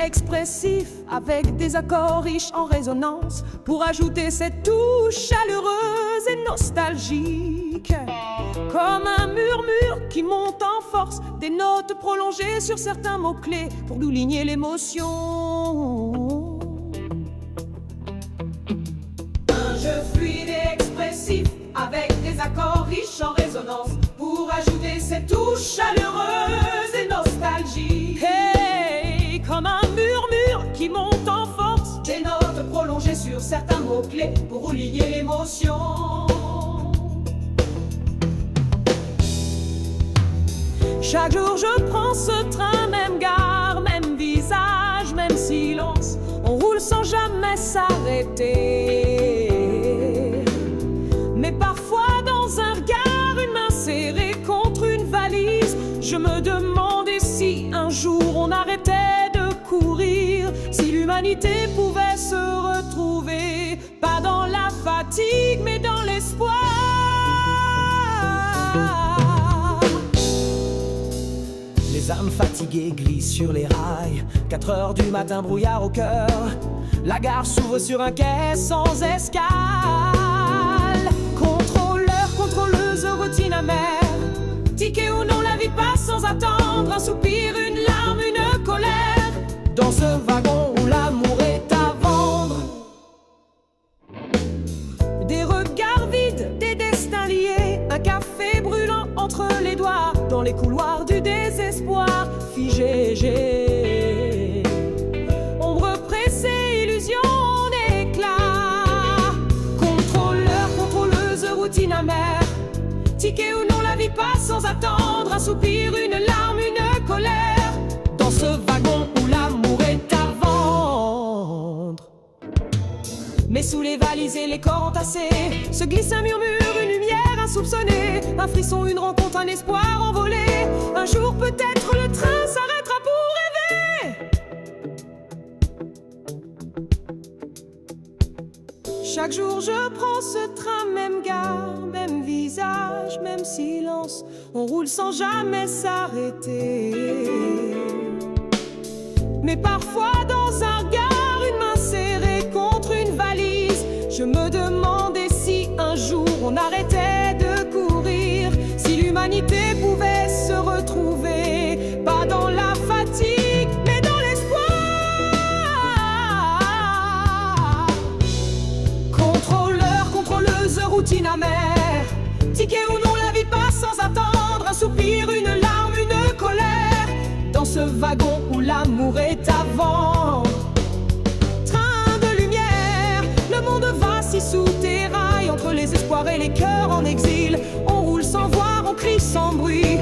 expressif avec des accords riches en résonance pour ajouter cette touche chaleureuse et nostalgique. Comme un murmure qui monte en force, des notes prolongées sur certains mots-clés pour souligner l'émotion. Un jeu fluide et expressif avec des accords riches en résonance pour ajouter cette touche chaleureuse et nostalgique. Hey, comme un murmure qui monte en force, des notes prolongées sur certains mots-clés pour souligner l'émotion. Chaque jour je prends ce train, même gare, même visage, même silence. On roule sans jamais s'arrêter. Mais parfois dans un regard, une main serrée contre une valise, je me demandais si un jour on arrêtait de courir, si l'humanité pouvait se retrouver, pas dans la fatigue mais dans l'espoir. Les âmes fatiguées glissent sur les rails. 4 heures du matin, brouillard au cœur. La gare s'ouvre sur un quai sans escale. Contrôleur, contrôleuse, routine amère. Ticket ou non, la vie passe sans attendre. Un soupir, une larme, une colère. Dans ce wagon où l'amour est à vendre. Des regards vides, des destins liés. Un café brûlant entre les doigts. Dans les couloirs du désespoir figé. Ombre pressée, illusion en éclat. Contrôleur, contrôleuse, routine amère. Ticket ou non, la vie passe sans attendre. Un soupir, une larme, une colère. Dans ce wagon où l'amour est à vendre. Mais sous les valises et les corps entassés se glisse un murmure, une lumière insoupçonnée. Un frisson, une rencontre, un espoir envolé. Un jour peut-être le train s'arrêtera pour rêver. Chaque jour je prends ce train, même gare, même visage, même silence. On roule sans jamais s'arrêter. Mais parfois dans un regard, une main serrée contre une valise, je me demandais si un jour on arrêtait de courir, si l'humanité pouvait se retrouver, pas dans la fatigue, mais dans l'espoir. Contrôleur, contrôleuse, routine amère. Ticket ou non, la vie passe sans attendre. Un soupir, une larme, une colère. Dans ce wagon où l'amour est à vendre. Train de lumière, le monde vacille sous tes rails. Entre les espoirs et les cœurs en exil, on roule sans voir, on crie sans bruit.